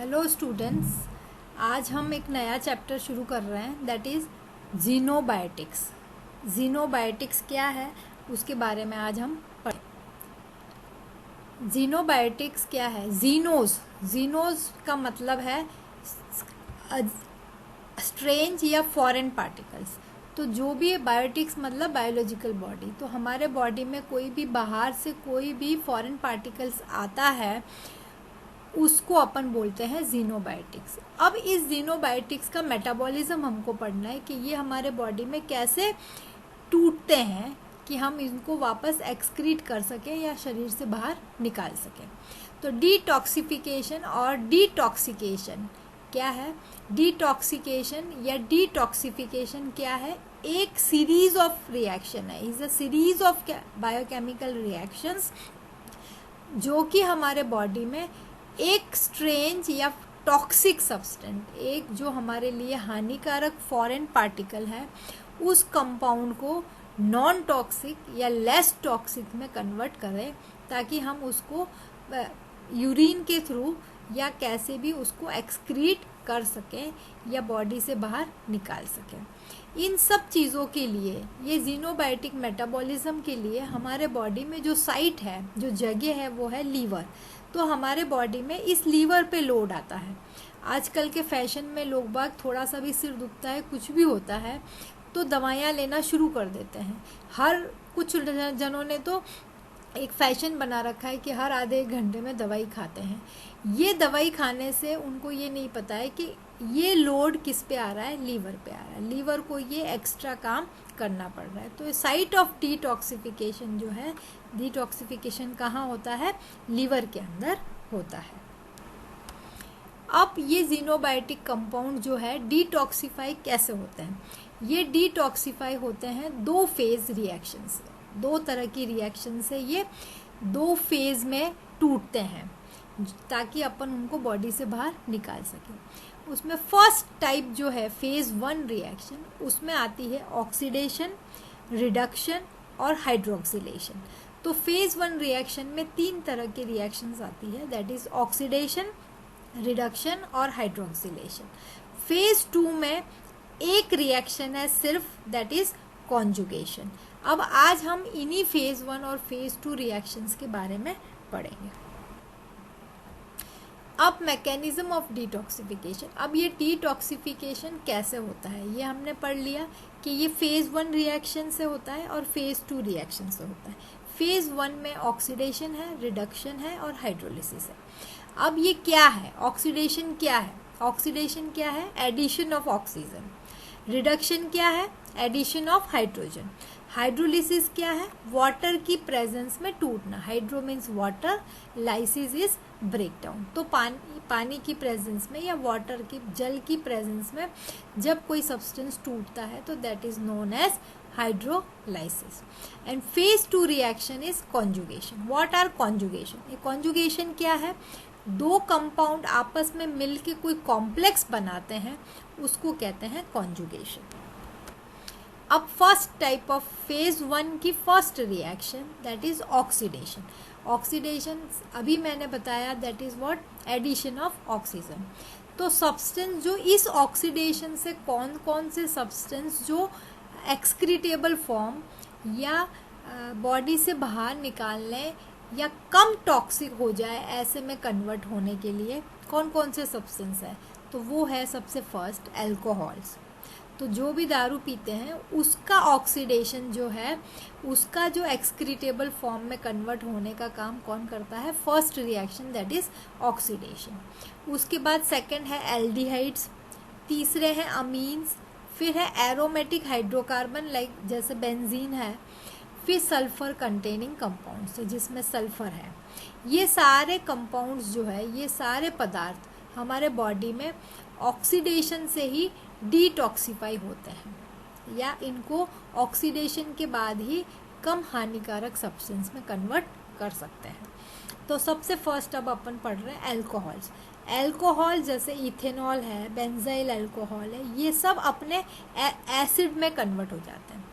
Hello students, आज हम एक नया चैप्टर शुरू कर रहे हैं दैट इज़ जीनोबायोटिक्स। जीनोबायोटिक्स क्या है उसके बारे में आज हम पढ़ें। जीनोबायोटिक्स क्या है? जीनोज का मतलब है स्ट्रेंज या फॉरेन पार्टिकल्स। तो जो भी है बायोटिक्स मतलब बायोलॉजिकल बॉडी। तो हमारे बॉडी में कोई भी बाहर से कोई भी फॉरेन पार्टिकल्स आता है उसको अपन बोलते हैं जीनोबायोटिक्स। अब इस जीनोबायोटिक्स का मेटाबॉलिज्म हमको पढ़ना है कि ये हमारे बॉडी में कैसे टूटते हैं कि हम इनको वापस एक्सक्रीट कर सकें या शरीर से बाहर निकाल सकें। तो डिटॉक्सिफिकेशन और डिटॉक्सिकेशन क्या है? डिटॉक्सिकेशन या डिटॉक्सिफिकेशन क्या है? एक सीरीज ऑफ रिएक्शन है, is a series of biochemical reactions जो कि हमारे बॉडी में एक स्ट्रेंज या टॉक्सिक सब्सटेंस, एक जो हमारे लिए हानिकारक फॉरेन पार्टिकल है, उस कंपाउंड को नॉन टॉक्सिक या लेस टॉक्सिक में कन्वर्ट करें ताकि हम उसको यूरिन के थ्रू या कैसे भी उसको एक्सक्रीट कर सकें या बॉडी से बाहर निकाल सकें। इन सब चीज़ों के लिए, ये जीनोबायोटिक मेटाबॉलिज्म के लिए हमारे बॉडी में जो साइट है, जो जगह है, वो है लीवर। तो हमारे बॉडी में इस लीवर पे लोड आता है। आजकल के फैशन में लोग बाग थोड़ा सा भी सिर दुखता है, कुछ भी होता है तो दवाइयाँ लेना शुरू कर देते हैं। कुछ जनों ने तो एक फैशन बना रखा है कि हर आधे एक घंटे में दवाई खाते हैं। ये दवाई खाने से उनको ये नहीं पता है कि ये लोड किस पे आ रहा है, लीवर पे आ रहा है। लीवर को ये एक्स्ट्रा काम करना पड़ रहा है। तो साइट ऑफ डिटॉक्सिफिकेशन जो है, डिटॉक्सिफिकेशन कहाँ होता है? लीवर के अंदर होता है। अब ये जीनोबायोटिक कंपाउंड जो है डिटॉक्सिफाई कैसे होते हैं? ये डिटॉक्सिफाई होते हैं दो फेज रिएक्शन से। दो तरह की रिएक्शन से ये दो फेज में टूटते हैं ताकि अपन उनको बॉडी से बाहर निकाल सकें। उसमें फर्स्ट टाइप जो है फेज 1 रिएक्शन, उसमें आती है ऑक्सीडेशन, रिडक्शन और हाइड्रोक्सिलेशन। तो फेज 1 रिएक्शन में 3 तरह की रिएक्शंस आती है, दैट इज ऑक्सीडेशन, रिडक्शन और हाइड्रोक्सिलेशन। फेज 2 में एक रिएक्शन है सिर्फ, दैट इज कॉन्जुगेशन। अब आज हम इन्हीं फेज 1 और फेज 2 रिएक्शंस के बारे में पढ़ेंगे। अब मैकेनिज्म ऑफ डिटॉक्सिफिकेशन। अब ये डिटॉक्सिफिकेशन कैसे होता है ये हमने पढ़ लिया कि ये फेज 1 रिएक्शन से होता है और फेज 2 रिएक्शन से होता है। फेज 1 में ऑक्सीडेशन है, रिडक्शन है और हाइड्रोलिसिस है। अब ये क्या है? ऑक्सीडेशन क्या है? ऑक्सीडेशन क्या है? Addition of oxygen. रिडक्शन क्या है? Addition of hydrogen. हाइड्रोलिसिस क्या है? वाटर की प्रेजेंस में टूटना। Hydro means water, lysis is breakdown. तो पानी की प्रेजेंस में या वाटर की, जल की प्रेजेंस में जब कोई सब्सटेंस टूटता है तो that is known as hydrolysis. And phase 2 reaction is conjugation. What are conjugation? ये कॉन्जुगेशन क्या है? दो कंपाउंड आपस में मिलके कोई कॉम्प्लेक्स बनाते हैं, उसको कहते हैं कॉन्जुगेशन। अब फर्स्ट टाइप ऑफ फेज 1 की first reaction, that is oxidation. Oxidation अभी मैंने बताया, that is what? Addition of oxygen. तो सब्सटेंस जो इस ऑक्सीडेशन से, कौन कौन से सब्सटेंस जो एक्सक्रीटेबल फॉर्म या बॉडी से बाहर निकालने या कम टॉक्सिक हो जाए ऐसे में कन्वर्ट होने के लिए कौन कौन से सब्सटेंस है? तो वो है सबसे फर्स्ट अल्कोहल्स। तो जो भी दारू पीते हैं उसका ऑक्सीडेशन जो है, उसका जो एक्सक्रीटेबल फॉर्म में कन्वर्ट होने का काम कौन करता है? First reaction, that is oxidation. उसके बाद सेकंड है एल्डिहाइड्स, तीसरे हैं अमीन्स, फिर है एरोमेटिक हाइड्रोकार्बन लाइक जैसे बेंजीन है, फिर सल्फर कंटेनिंग कंपाउंड्स जिसमें सल्फर है। ये सारे कंपाउंड्स जो है, ये सारे पदार्थ हमारे बॉडी में ऑक्सीडेशन से ही डिटॉक्सिफाई होते हैं या इनको ऑक्सीडेशन के बाद ही कम हानिकारक सब्सटेंस में कन्वर्ट कर सकते हैं। तो सबसे फर्स्ट अब अपन पढ़ रहे हैं अल्कोहल्स। अल्कोहल जैसे इथेनॉल है, बेंजाइल अल्कोहल है, ये सब अपने एसिड में कन्वर्ट हो जाते हैं।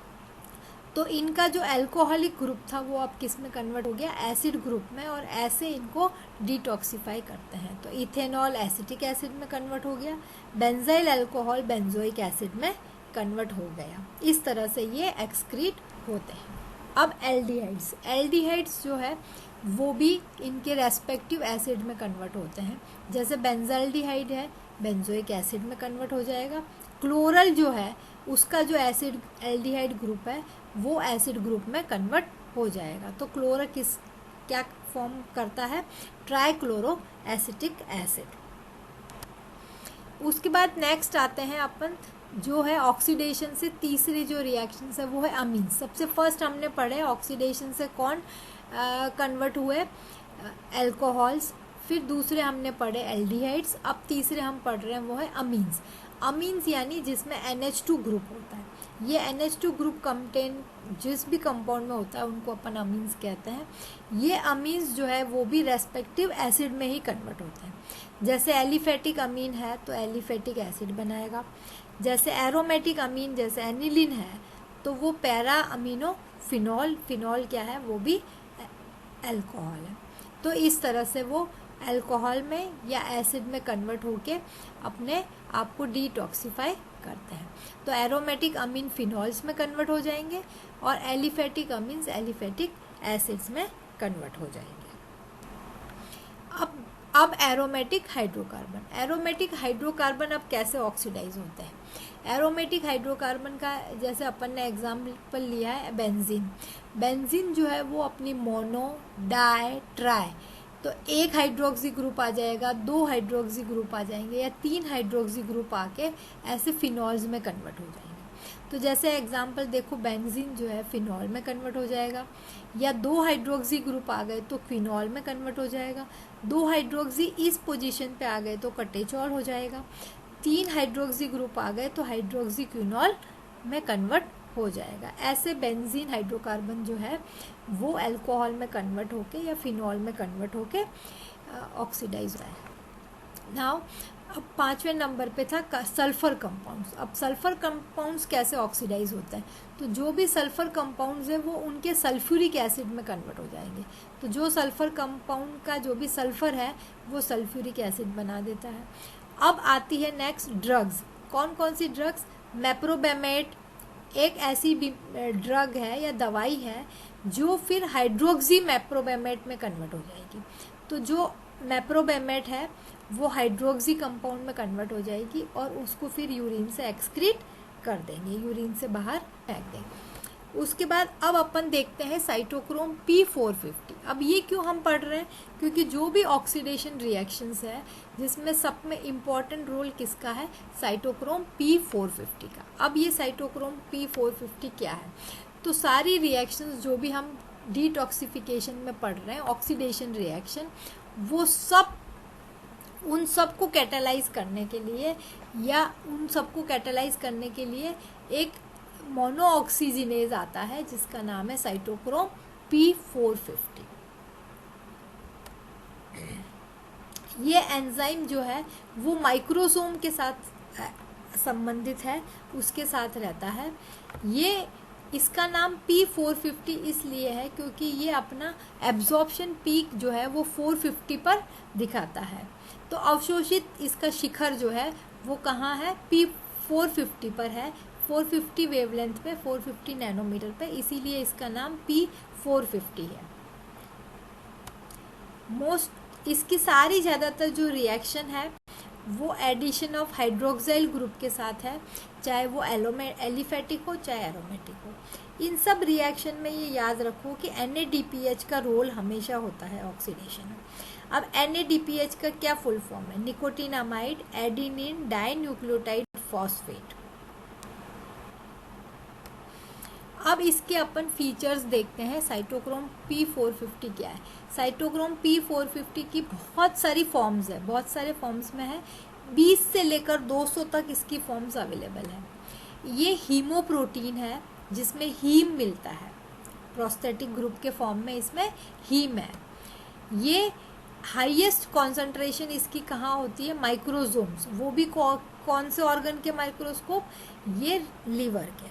तो इनका जो अल्कोहलिक ग्रुप था वो अब किस में कन्वर्ट हो गया, एसिड ग्रुप में, और ऐसे इनको डिटॉक्सिफाई करते हैं। तो इथेनॉल एसिटिक एसिड में कन्वर्ट हो गया, बेंजाइल अल्कोहल बेंजोइक एसिड में कन्वर्ट हो गया। इस तरह से ये एक्सक्रीट होते हैं। अब एल्डिहाइड्स जो है वो भी इनके रेस्पेक्टिव एसिड में कन्वर्ट होते हैं। जैसे बेंजाल्डिहाइड है, बेंजोइक एसिड में कन्वर्ट हो जाएगा। क्लोरल जो है उसका जो एसिड एल्डिहाइड ग्रुप है वो एसिड ग्रुप में कन्वर्ट हो जाएगा। तो क्लोरल क्या फॉर्म करता है, ट्राइक्लोरो एसिटिक एसिड। उसके बाद नेक्स्ट आते हैं अपन जो है ऑक्सीडेशन से तीसरे जो रिएक्शंस है वो है अमीन्स। सबसे फर्स्ट हमने पढ़े ऑक्सीडेशन से कौन कन्वर्ट हुए, अल्कोहल्स, फिर दूसरे हमने पढ़े एल्डिहाइड्स, अब तीसरे हम पढ़ रहे हैं वो है अमीन्स। अमीन्स यानी जिसमें NH2 ग्रुप होता है। ये NH2 ग्रुप कंटेन जिस भी कंपाउंड में होता है उनको अपन अमीन्स कहते हैं। ये अमीन्स जो है वो भी रेस्पेक्टिव एसिड में ही कन्वर्ट होते हैं। जैसे एलिफेटिक अमीन है तो एलिफेटिक एसिड बनाएगा। जैसे एरोमेटिक अमीन जैसे एनिलिन है तो वो पैरा अमीनो फिनॉल, फिनॉल क्या है वो भी अल्कोहल है। तो इस तरह से वो अल्कोहल में या एसिड में कन्वर्ट होके अपने आप को डिटॉक्सिफाई करते हैं। तो एरोमेटिक अमीन फिनॉल्स में कन्वर्ट हो जाएंगे और एलिफेटिक अमीन्स एलिफेटिक एसिड्स में कन्वर्ट हो जाएंगे। अब एरोमेटिक हाइड्रोकार्बन अब कैसे ऑक्सीडाइज होते हैं। एरोमेटिक हाइड्रोकार्बन का जैसे अपन ने एग्जाम्पल लिया है बेंजीन जो है वो अपनी मोनो, डाई, ट्राई, तो एक हाइड्रोक्सी ग्रुप आ जाएगा, 2 हाइड्रोक्सी ग्रुप आ जाएंगे या 3 हाइड्रोक्सी ग्रुप आके ऐसे फिनॉल्स में कन्वर्ट हो जाएंगे। तो जैसे एग्जांपल देखो बेंजीन जो है फिनॉल में कन्वर्ट हो जाएगा, या 2 हाइड्रोक्सी ग्रुप आ गए तो फिनॉल में कन्वर्ट हो जाएगा, 2 हाइड्रोक्सी इस पोजीशन पे आ गए तो कटेचॉल हो जाएगा, 3 हाइड्रोक्सी ग्रुप आ गए तो हाइड्रोक्सी क्विनॉल में कन्वर्ट हो जाएगा। ऐसे बेंजीन हाइड्रोकार्बन जो है वो अल्कोहल में कन्वर्ट होके या फिनॉल में कन्वर्ट होके ऑक्सीडाइज हो है। नाउ अब 5वें नंबर पे था सल्फर कंपाउंड्स। अब सल्फर कंपाउंड्स कैसे ऑक्सीडाइज होते हैं, तो जो भी सल्फर कंपाउंड्स है वो उनके सल्फ्यूरिक एसिड में कन्वर्ट हो जाएंगे। तो जो सल्फर कंपाउंड का जो भी सल्फर है वो सल्फ्यूरिक एसिड बना देता है। अब आती है नेक्स्ट ड्रग्स। कौन कौन सी ड्रग्स, मेप्रोबेमेट एक ऐसी ड्रग है या दवाई है जो फिर हाइड्रोक्सी मेप्रोबेमेट में कन्वर्ट हो जाएगी। तो जो मेप्रोबेमेट है वो हाइड्रोक्सी कंपाउंड में कन्वर्ट हो जाएगी और उसको फिर यूरिन से एक्सक्रीट कर देंगे, यूरिन से बाहर फेंक देंगे। उसके बाद अब अपन देखते हैं साइटोक्रोम P450। अब ये क्यों हम पढ़ रहे हैं, क्योंकि जो भी ऑक्सीडेशन रिएक्शंस है जिसमें सब में इम्पॉर्टेंट रोल किसका है, साइटोक्रोम P450 का। अब ये साइटोक्रोम P450 क्या है, तो सारी रिएक्शंस जो भी हम डिटॉक्सिफिकेशन में पढ़ रहे हैं, ऑक्सीडेशन रिएक्शन, वो सब उन सब को कैटालाइज करने के लिए या उन सब को कैटालाइज करने के लिए एक मोनोऑक्सीजिनेज आता है जिसका नाम है साइटोक्रोम P450। ये एंजाइम जो है वो माइक्रोसोम के साथ संबंधित है, उसके साथ रहता है। ये इसका नाम P450 इसलिए है क्योंकि ये अपना एब्जॉर्प्शन पीक जो है वो 450 पर दिखाता है। तो अवशोषित इसका शिखर जो है वो कहाँ है, P450 पर है, 450 वेवलेंथ पे, 450 नैनोमीटर पे, इसीलिए इसका नाम P450 है। इसकी सारी ज़्यादातर जो रिएक्शन है वो एडिशन ऑफ हाइड्रोक्साइल ग्रुप के साथ है, चाहे वो एलिफेटिक हो चाहे एरोमेटिक हो। इन सब रिएक्शन में ये याद रखो कि NADPH का रोल हमेशा होता है ऑक्सीडेशन में। अब NADPH का क्या फुल फॉर्म है, निकोटिनामाइड एडिनिन डाइन्यूक्लियोटाइड फॉस्फेट। अब इसके अपन फीचर्स देखते हैं, साइटोक्रोम P450 क्या है। साइटोक्रोम P450 की बहुत सारी फॉर्म्स है, बहुत सारे फॉर्म्स में है, 20 से लेकर 200 तक इसकी फॉर्म्स अवेलेबल है। ये हीमोप्रोटीन है जिसमें हीम मिलता है, प्रोस्थेटिक ग्रुप के फॉर्म में इसमें हीम है। ये हाईएस्ट कॉन्सेंट्रेशन इसकी कहाँ होती है, माइक्रोसोम्स, वो भी कौन से ऑर्गन के माइक्रोस्कोप, ये लीवर के।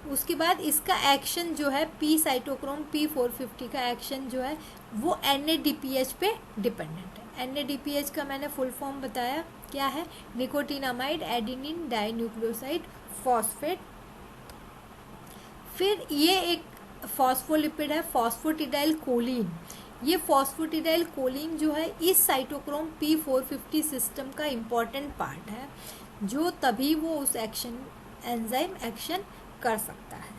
उसके बाद इसका एक्शन जो है पी साइटोक्रोम P450 का एक्शन जो है वो NADPH पे डिपेंडेंट है। NADPH का मैंने फुल फॉर्म बताया क्या है, निकोटिनामाइड एडेनिन डाइन्यूक्लियोसाइड फॉस्फेट। फिर ये एक फॉस्फोलिपिड है फॉस्फोटिडाइल कोलिन। ये फॉस्फोटिडाइल कोलिन जो है इस साइटोक्रोम P450 सिस्टम का इम्पॉर्टेंट पार्ट है, जो तभी वो उस एंजाइम एक्शन कर सकता है।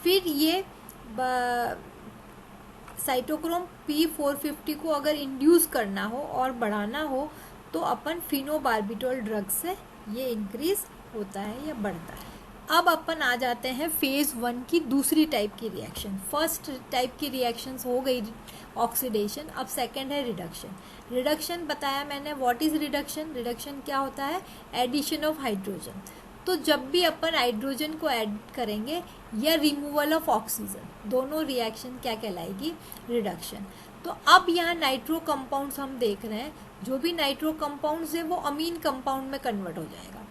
फिर ये साइटोक्रोम P450 को अगर इंड्यूस करना हो और बढ़ाना हो तो अपन फिनोबार्बिटोल ड्रग से ये इंक्रीज होता है या बढ़ता है। अब अपन आ जाते हैं फेज़ 1 की दूसरी टाइप की रिएक्शन। फर्स्ट टाइप की रिएक्शंस हो गई ऑक्सीडेशन, अब सेकंड है रिडक्शन। रिडक्शन बताया मैंने, व्हाट इज़ रिडक्शन? रिडक्शन क्या होता है? Addition of hydrogen. तो जब भी अपन हाइड्रोजन को ऐड करेंगे या रिमूवल ऑफ ऑक्सीजन, दोनों रिएक्शन क्या कहलाएगी? रिडक्शन। तो अब यहाँ नाइट्रो कंपाउंड्स हम देख रहे हैं, जो भी नाइट्रो कंपाउंड्स है वो अमीन कंपाउंड में कन्वर्ट हो जाएगा।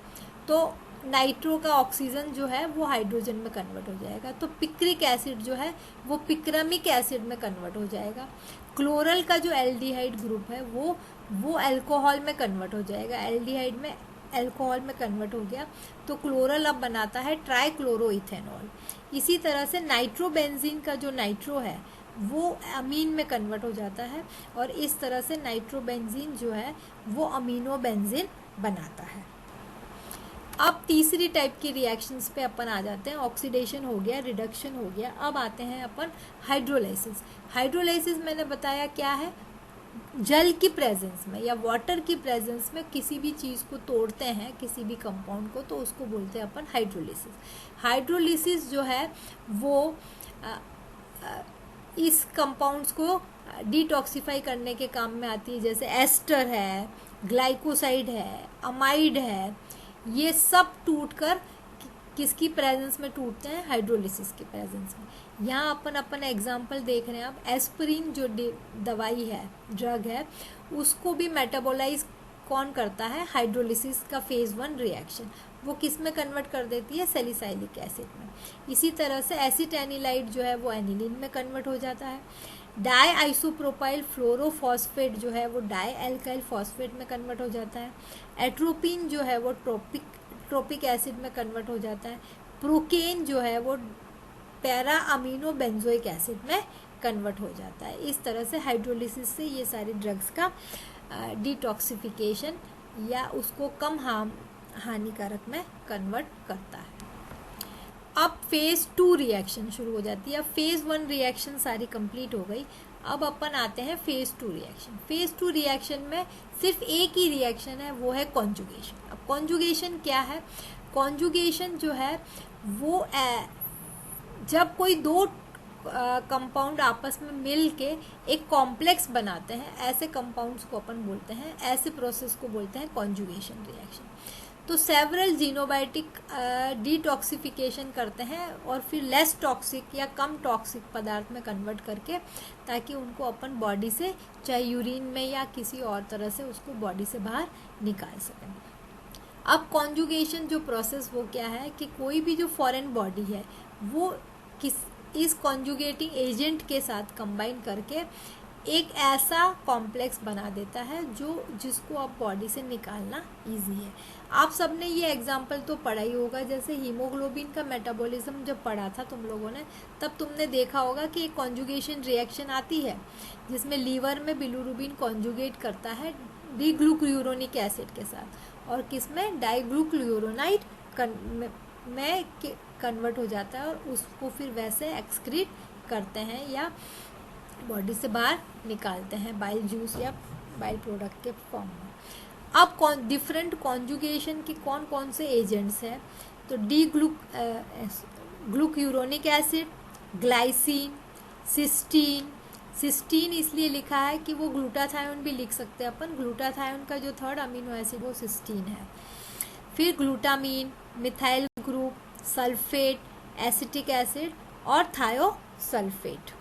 तो नाइट्रो का ऑक्सीजन जो है वो हाइड्रोजन में कन्वर्ट हो जाएगा। तो पिक्रिक एसिड जो है वो पिक्रामिक एसिड में कन्वर्ट हो जाएगा। क्लोरल का जो एल्डिहाइड ग्रुप है वो अल्कोहल में कन्वर्ट हो जाएगा। एल्डिहाइड में अल्कोहल में कन्वर्ट हो गया तो क्लोरल अब बनाता है ट्राइक्लोरोइथेनॉल। इसी तरह से नाइट्रोबेंजीन का जो नाइट्रो है वो अमीन में कन्वर्ट हो जाता है और इस तरह से नाइट्रोबेंजीन जो है वो अमीनोबेंजीन बनाता है। अब तीसरी टाइप की रिएक्शंस पे अपन आ जाते हैं। ऑक्सीडेशन हो गया, रिडक्शन हो गया, अब आते हैं अपन हाइड्रोलाइसिस। हाइड्रोलाइसिस मैंने बताया क्या है? जल की प्रेजेंस में या वाटर की प्रेजेंस में किसी भी चीज़ को तोड़ते हैं, किसी भी कंपाउंड को, तो उसको बोलते हैं अपन हाइड्रोलिसिस। हाइड्रोलिसिस जो है वो इस कंपाउंड्स को डिटॉक्सिफाई करने के काम में आती है, जैसे एस्टर है, ग्लाइकोसाइड है, अमाइड है, ये सब टूटकर किसकी प्रेजेंस में टूटते हैं? हाइड्रोलिसिस की प्रेजेंस में। यहाँ अपन एग्जांपल देख रहे हैं। अब एस्पिरिन जो दवाई है, ड्रग है, उसको भी मेटाबोलाइज कौन करता है? हाइड्रोलिसिस का फेज़ 1 रिएक्शन। वो किस में कन्वर्ट कर देती है? सैलिसाइलिक एसिड में। इसी तरह से एसिटानिलाइड जो है वो एनिलीन में कन्वर्ट हो जाता है। डाई आइसोप्रोपाइल फ्लोरोफॉस्फेट जो है वो डाई एल्काइल फॉस्फेट में कन्वर्ट हो जाता है। एट्रोपिन जो है वो ट्रोपिक एसिड में कन्वर्ट हो जाता है। प्रोकेन जो है वो पैरा अमीनो बेंजोइक एसिड में कन्वर्ट हो जाता है। इस तरह से हाइड्रोलिसिस से ये सारी ड्रग्स का डिटॉक्सिफिकेशन या उसको कम हानिकारक में कन्वर्ट करता है। अब फेज़ 2 रिएक्शन शुरू हो जाती है। अब फेज़ 1 रिएक्शन सारी कंप्लीट हो गई। अब अपन आते हैं फेज़ 2 रिएक्शन। फेज़ 2 रिएक्शन में सिर्फ एक ही रिएक्शन है, वो है कॉन्जुगेशन। अब कॉन्जुगेशन क्या है? कॉन्जुगेशन जो है वो जब कोई दो कंपाउंड आपस में मिल के एक कॉम्प्लेक्स बनाते हैं, ऐसे कंपाउंड्स को अपन बोलते हैं, ऐसे प्रोसेस को बोलते हैं कॉन्जुगेशन रिएक्शन। तो सेवरल जीनोबायोटिक डिटॉक्सिफिकेशन करते हैं और फिर लेस टॉक्सिक या कम टॉक्सिक पदार्थ में कन्वर्ट करके, ताकि उनको अपन बॉडी से, चाहे यूरिन में या किसी और तरह से, उसको बॉडी से बाहर निकाल सकें। अब कॉन्जुगेशन जो प्रोसेस वो क्या है कि कोई भी जो फॉरेन बॉडी है वो इस कॉन्जुगेटिंग एजेंट के साथ कंबाइन करके एक ऐसा कॉम्प्लेक्स बना देता है जिसको अब बॉडी से निकालना इजी है। आप सबने ये एग्जाम्पल तो पढ़ा ही होगा, जैसे हीमोग्लोबिन का मेटाबॉलिज्म जब पढ़ा था तुम लोगों ने, तब तुमने देखा होगा कि एक कॉन्जुगेशन रिएक्शन आती है जिसमें लीवर में बिलिरुबिन कॉन्जुगेट करता है डिग्लूक्यूरोनिक एसिड के साथ, और किसमें? डाइग्लूक्यूरोनाइड में कन्वर्ट हो जाता है और उसको फिर वैसे एक्सक्रीट करते हैं या बॉडी से बाहर निकालते हैं बाइल जूस या बाइल प्रोडक्ट के फॉर्म में। अब डिफरेंट कॉन्जुगेशन के कौन कौन से एजेंट्स हैं? तो ग्लूक्यूरोनिक एसिड, ग्लाइसिन, सिस्टीन इसलिए लिखा है कि वो ग्लूटाथायोन भी लिख सकते हैं अपन। ग्लूटाथायोन का जो थर्ड अमीनो एसिड वो सिस्टीन है। फिर glutamine, methyl group, sulphate, acetic acid और थायोसल्फेट।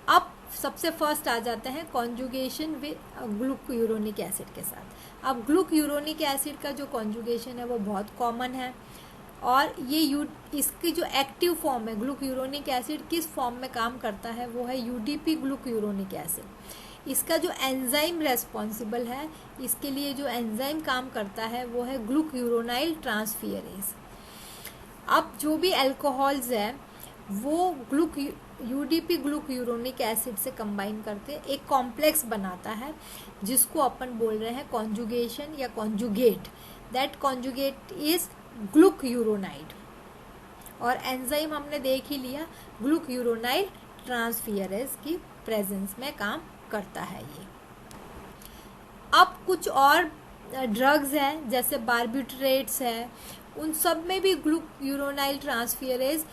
अब सबसे फर्स्ट आ जाते हैं कॉन्जुगेशन विद ग्लूक्यूरोनिक एसिड के साथ। अब ग्लूक्यूरोनिक एसिड का जो कॉन्जुगेशन है वो बहुत कॉमन है। और ये इसकी जो एक्टिव फॉर्म है ग्लूक्यूरोनिक एसिड किस फॉर्म में काम करता है, वो है यूडीपी ग्लूक्यूरोनिक एसिड। इसका जो एंजाइम रेस्पॉन्सिबल है, इसके लिए जो एंजाइम काम करता है वो है ग्लूक्यूरोनाइल ट्रांसफियरेज। अब जो भी अल्कोहल्स है वो यूडीपी ग्लूक्यूरोनिक एसिड से कंबाइन करके एक कॉम्प्लेक्स बनाता है जिसको अपन बोल रहे हैं कॉन्जुगेशन या कॉन्जुगेट। दैट कॉन्जुगेट इज ग्लूक्यूरोनाइड, और एंजाइम हमने देख ही लिया ग्लूक्यूरोनाइल ट्रांसफियरेज की प्रेजेंस में काम करता है ये। अब कुछ और ड्रग्स हैं जैसे बार्बिट्रेट्स है, उन सब में भी ग्लूक्यूरोनाइल ट्रांसफियरेज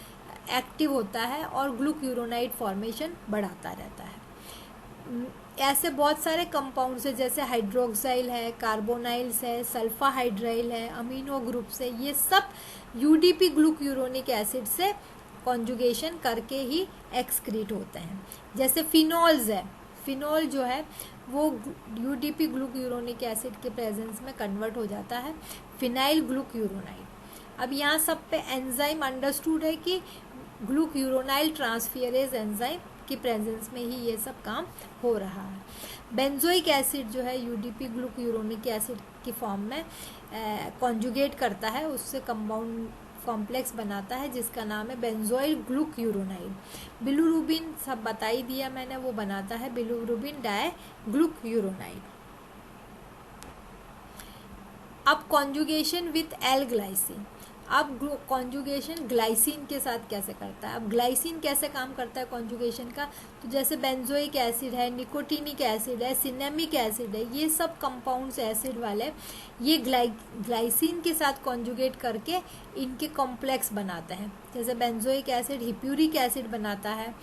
एक्टिव होता है और ग्लूक्यूरोनाइड फॉर्मेशन बढ़ाता रहता है। ऐसे बहुत सारे कंपाउंड्स है जैसे हाइड्रोक्साइल है, कार्बोनाइल्स है, सल्फाहाइड्राइल है, अमीनो ग्रुप्स है, ये सब यूडीपी ग्लूक्यूरोनिक एसिड से कॉन्जुगेशन करके ही एक्सक्रीट होते हैं। जैसे फिनॉल्स है, फिनॉल जो है वो यूडीपी ग्लूक्यूरोनिक एसिड के प्रेजेंस में कन्वर्ट हो जाता है फिनाइल ग्लूक्यूरोनाइड। अब यहाँ सब पे एंजाइम अंडरस्टूड है कि ग्लूक्यूरोनाइल ट्रांसफियरेज एंजाइम की प्रेजेंस में ही ये सब काम हो रहा है। बेंजोइक एसिड जो है यूडीपी ग्लूक्यूरोनिक एसिड की फॉर्म में कॉन्जुगेट करता है, उससे कंपाउंड कॉम्प्लेक्स बनाता है जिसका नाम है बेंजोइल ग्लूक्यूरोनाइड। बिलुरुबिन सब बता ही दिया मैंने, वो बनाता है बिलुरुबिन डाई ग्लूक्यूरोनाइड। अब कॉन्जुगेशन विथ एल ग्लाइसिन। अब कॉन्जुगेशन ग्लाइसिन के साथ कैसे करता है। अब ग्लाइसिन कैसे काम करता है कॉन्जुगेशन का, तो जैसे बेंजोइक एसिड है, निकोटिनिक एसिड है, सिनेमिक एसिड है, ये सब कंपाउंड्स एसिड वाले ये ग्लाइसिन के साथ कॉन्जुगेट करके इनके कॉम्प्लेक्स बनाते हैं। जैसे बेंजोइक एसिड हिप्यूरिक एसिड बनाता है,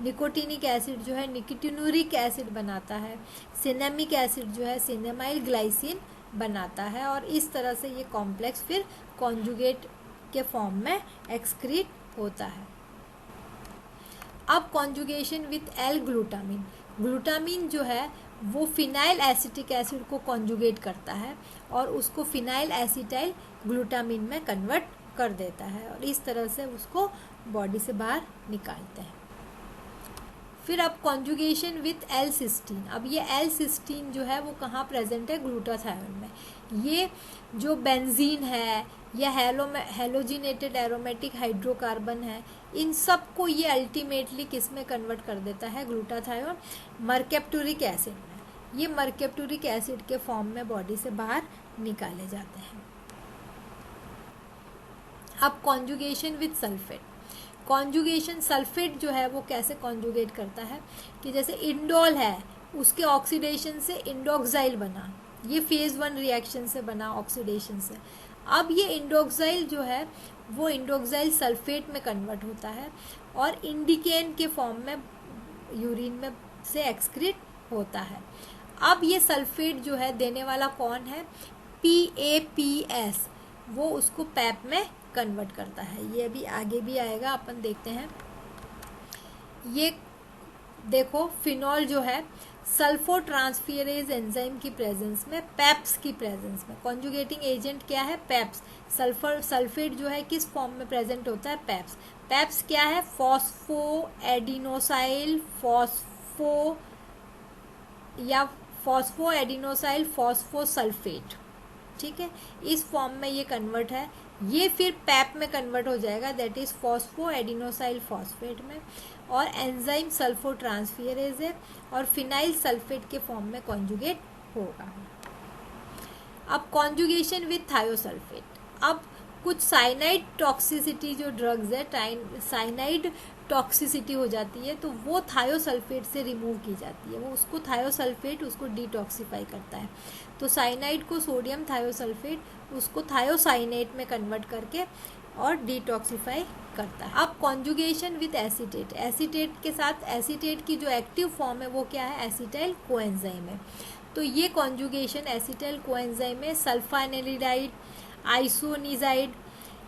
निकोटिनिक एसिड जो है निकोटिनूरिक एसिड बनाता है, सिनेमिक एसिड जो है सिनेमाइल ग्लाइसिन बनाता है, और इस तरह से ये कॉम्प्लेक्स फिर कॉन्जुगेट के फॉर्म में एक्सक्रीट होता है। अब conjugation with L glutamine. Glutamine जो है वो फिनाइल एसिटिक एसिड को कॉन्जुगेट करता है और उसको फिनाइल एसिटाइल ग्लूटामिन में कन्वर्ट कर देता है, और इस तरह से उसको बॉडी से बाहर निकालते हैं। फिर अब कॉन्जुगेशन विथ एल सिस्टीन। अब ये एल सिस्टीन जो है वो कहाँ प्रेजेंट है, ग्लूटाथायोन में। ये जो बेंजीन है या हेलोजिनेटेड एरोमेटिक हाइड्रोकार्बन है, इन सब को ये अल्टीमेटली किस में कन्वर्ट कर देता है, ग्लूटाथायोन मर्केप्टूरिक एसिड में। ये मर्केप्टूरिक एसिड के फॉर्म में बॉडी से बाहर निकाले जाते हैं। अब conjugation with sulphate. Conjugation sulphate जो है वो कैसे कॉन्जुगेट करता है कि जैसे इंडोल है, उसके ऑक्सीडेशन से इंडोक्साइल बना, ये फेज 1 रिएक्शन से बना ऑक्सीडेशन से। अब ये इंडोक्साइल जो है वो इंडोक्साइल सल्फेट में कन्वर्ट होता है और इंडिकेन के फॉर्म में यूरिन में से एक्सक्रीट होता है। अब ये सल्फेट जो है देने वाला कौन है, PAPS, वो उसको पैप में कन्वर्ट करता है। ये अभी आगे भी आएगा, अपन देखते हैं। ये देखो फिनॉल जो है सल्फो ट्रांसफियरेज एंजाइम की प्रेजेंस में, पैप्स की प्रेजेंस में, कॉन्जुगेटिंग एजेंट क्या है, पैप्स। सल्फेट जो है किस फॉर्म में प्रेजेंट होता है, पैप्स। पैप्स क्या है, फॉस्फो एडिनोसाइल फॉस्फोएडिनोसाइल फॉस्फोसल्फेट, ठीक है, इस फॉर्म में ये कन्वर्ट है। ये फिर पैप में कन्वर्ट हो जाएगा, दैट इज फॉस्फोएडिनोसाइल फॉस्फेट में, और एंजाइम सल्फो ट्रांसफियरेज है और फिनाइल सल्फेट के फॉर्म में कॉन्जुगेट होगा। अब कॉन्जुगेशन विथ थायोसल्फेट। अब कुछ साइनाइड टॉक्सिसिटी जो ड्रग्स है, साइनाइड टॉक्सिसिटी हो जाती है तो वो थायोसल्फेट से रिमूव की जाती है, वो उसको थायोसल्फेट उसको डिटॉक्सिफाई करता है। तो साइनाइड को सोडियम थायोसल्फेट उसको थायोसाइनेट में कन्वर्ट करके और डिटॉक्सिफाई करता है। अब कॉन्जुगेशन विथ एसीटेट। एसीटेट के साथ, एसीटेट की जो एक्टिव फॉर्म है वो क्या है, एसिटाइल कोएंजाइम है। तो ये कॉन्जुगेशन एसिटाइल कोएंजाइम में सल्फानेलिडाइड, आइसोनिजाइड,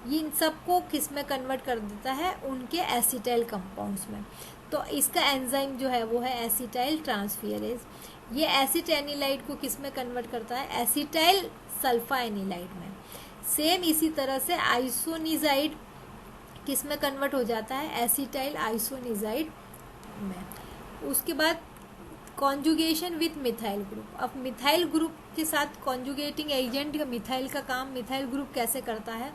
इन सबको किस में कन्वर्ट कर देता है, उनके एसिटाइल कंपाउंड्स में। तो इसका एंजाइम जो है वो है एसिटाइल ट्रांसफियरेज। ये एसिटाइनिलाइड को किस में कन्वर्ट करता है, एसिटाइल सल्फा एनिलाइड में। सेम इसी तरह से आइसोनिजाइड किस में कन्वर्ट हो जाता है, एसिटाइल आइसोनिजाइड में। उसके बाद कॉन्जुगेशन विथ मिथाइल ग्रुप। अब मिथाइल ग्रुप के साथ कॉन्जुगेटिंग एजेंट का मिथाइल का काम मिथाइल ग्रुप कैसे करता है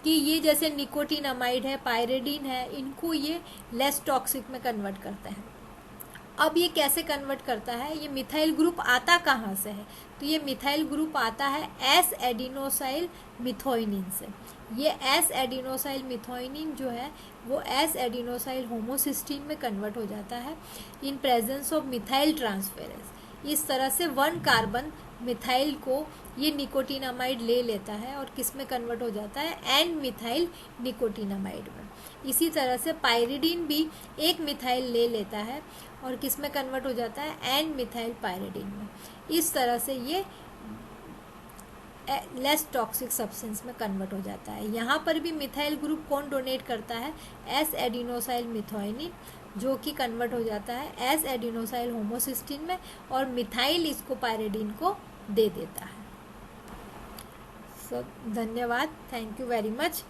कि ये जैसे निकोटिनामाइड है, पायरिडीन है, इनको ये लेस टॉक्सिक में कन्वर्ट करते हैं। अब ये कैसे कन्वर्ट करता है, ये मिथाइल ग्रुप आता कहाँ से है, तो ये मिथाइल ग्रुप आता है एस एडिनोसाइल मिथोइनिन से। ये एस एडिनोसाइल मिथोइनिन जो है वो एस एडिनोसाइल होमोसिस्टीन में कन्वर्ट हो जाता है in presence of methyl transferase. इस तरह से 1 कार्बन मिथाइल को ये निकोटिनामाइड ले लेता है और किस में कन्वर्ट हो जाता है, एन मिथाइल निकोटिनामाइड में। इसी तरह से पायरिडीन भी एक मिथाइल ले लेता है और किस में कन्वर्ट हो जाता है, एन मिथाइल पायरिडीन में। इस तरह से ये लेस टॉक्सिक सब्सटेंस में कन्वर्ट हो जाता है। यहाँ पर भी मिथाइल ग्रुप कौन डोनेट करता है, एस एडिनोसाइल मिथोइनिन, जो कि कन्वर्ट हो जाता है एस एडिनोसाइल होमोसिस्टीन में, और मिथाइल इसको पायरिडीन को दे देता है। सो धन्यवाद, थैंक यू वेरी मच।